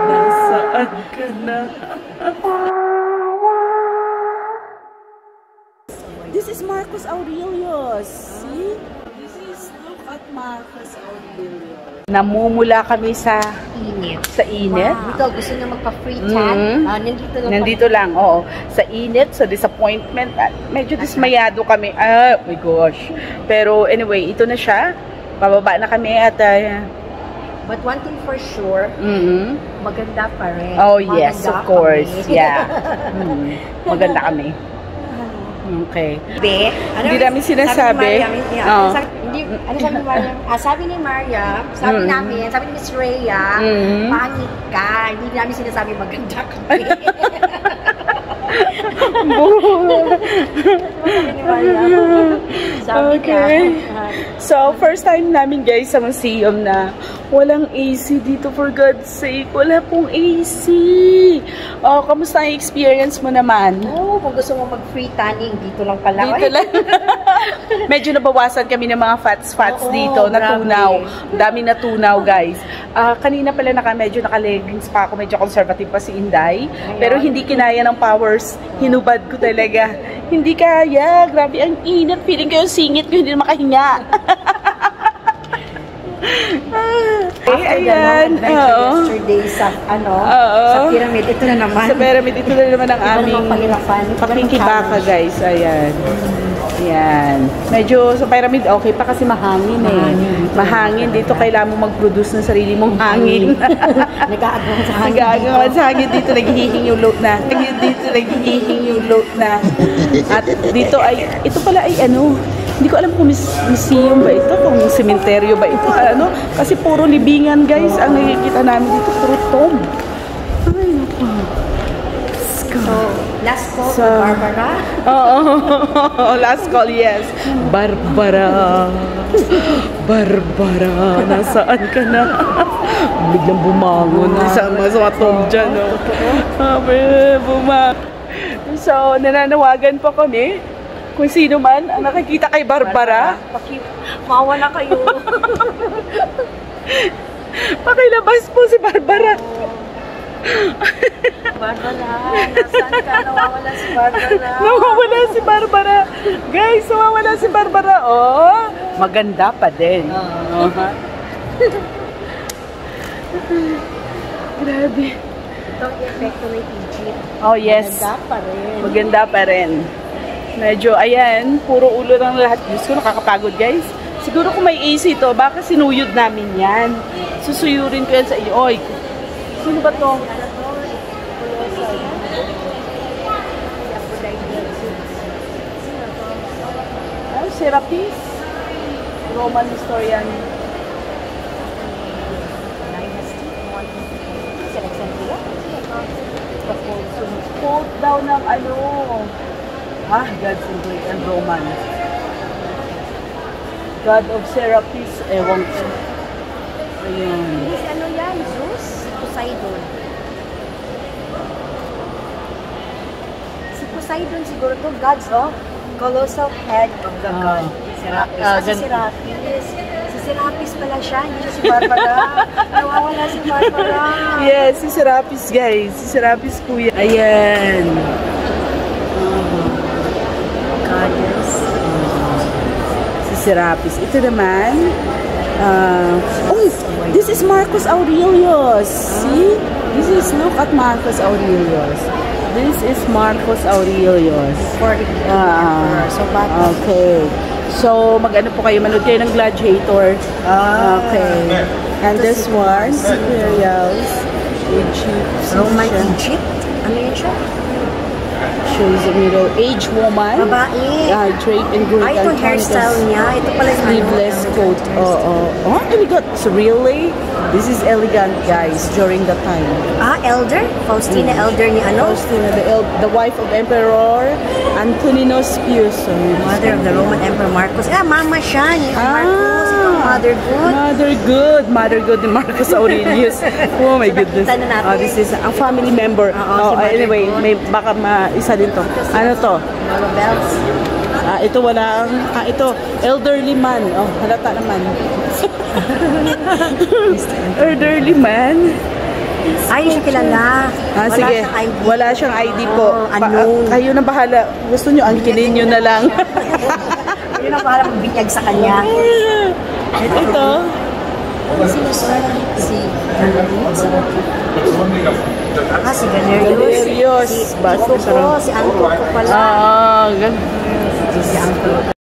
Nasaan ka na? This is Marcos Aurelius. See? This is, look at Marcos Aurelius. Namumula kami sa init. Sa init? Wow. Dito, gusto nyo magpa-free chat? Nandito lang, oo. Sa init, sa disappointment. Medyo dismayado kami. Oh my gosh. Pero anyway, ito na siya. Pababa na kami at but one thing for sure, maganda pa rin. Oh yes, maganda of course. Kami. Yeah. Maganda kami. Okay. Hindi namin sinasabi. Sabi ni Maria, sabi namin, sabi ni Miss Rhea, pangit ka. Hindi namin sinasabi maganda kami. Okay. So, first time namin guys sa museum na walang AC dito, for God's sake. Wala pong AC. Oh, kamusta ang experience mo naman? Oh, kung gusto mo mag-free tanning, dito lang pala. Dito lang. Medyo nabawasan kami ng mga fats dito. Natunaw. Daming natunaw, guys. Kanina pala medyo naka-leggings pa ako. Medyo conservative pa si Inday. Pero hindi kinaya ng powers. Hinubad ko talaga. Hindi kaya. Grabe ang init. Feeling ko yung singit ko. Hindi na makahinga. Ayan. Yesterday sa sa pyramid. Ito na naman. Sa pyramid. Ito na naman ang aming pakikibaka, guys. Ayan. Yan. Medyo sa pyramid okay pa kasi mahangin eh. Mahangin. Dito kailangan mo mag-produce ng sarili mong hangin. Nag-aagawan sa hangin. Nag-aagawan sa hangin. Dito naghihing yung load na. Dito naghihing yung load na. At dito ay, ito pala ay ano, hindi ko alam kung museum ba ito, kung sementeryo ba ito. Ano? Kasi puro libingan guys. Ang nakikita namin dito, puro tomb. Ay, naku. So, last call to Barbara? Oo, last call, yes. Barbara. Barbara, nasaan ka na? Biglang bumangon. Isang mga tomb dyan, no? So, nananawagan pa kami. Kung sino man ang nakikita kay Barbara. Mawala kayo. Pakilabas po si Barbara. Barbara, nasaan ka? Nawawala si Barbara. Nawawala si Barbara. Guys, nawawala si Barbara. Oh, maganda pa din. Grabe. Ito ang epekto ng Egypt. Oh, yes. Maganda pa rin. Maganda pa rin. Medyo, ayan, puro ulo ng lahat. Diyos ko, nakakapagod, guys. Siguro kung may AC to, baka sinuyod namin yan. Susuyurin ko yan sa iyo. Oy, sino ba to? Serapis? Roman historian. Quote daw ng ano, Gods in Greek and Roman. God of Serapis, ewan ko. Ayun. Ano yan? Zeus? Poseidon. Si Poseidon siguro to, gods, colossal head of the god. Serapis. Si Serapis pala siya, hindi siya si Barbara. Nawawala si Barbara. Yes, si Serapis, guys. Si Serapis po yan. Ayan. Goddess. Si Serapis. Ito naman. This is Marcos Aurelius. See? This is, look at Marcos Aurelius. This is Marcos Aurelius. Okay. So, mag-ano po kayo? Manood kayo ng Gladiator. Okay. And this one, Imperials, Egypt. Roman Egypt? Ano yun siya? Shows a Middle Age woman. Babae. Draped in Greek. Ito hairstyle niya. Ito pala yung sleeveless coat. Oh my God. So really? This is elegant, guys, during the time. Elder? Faustina Elder ni ano? Faustina, the wife of Emperor Antoninus Pius. Mother of the Roman Emperor Marcos. Mama siya ni Marcos. Ito, Mother Good. Mother Good ni Marcos Aurelius. Oh my goodness. This is a family member. Anyway, may baka isa din to. Ano to? Bells. Ito wala ang... ito, elderly man. Oh, halata naman. Elderly man. Ay, siya kilala. Wala Sige. siyang ID. Wala siyang ID po. Unknown. Kayo na bahala. Gusto nyo, angkinin nyo na lang. Yun ang parang magbinyag sa kanya. Ito. Si Galerius. Galerius. Si Anto ko pala. Ganun. Si Anto.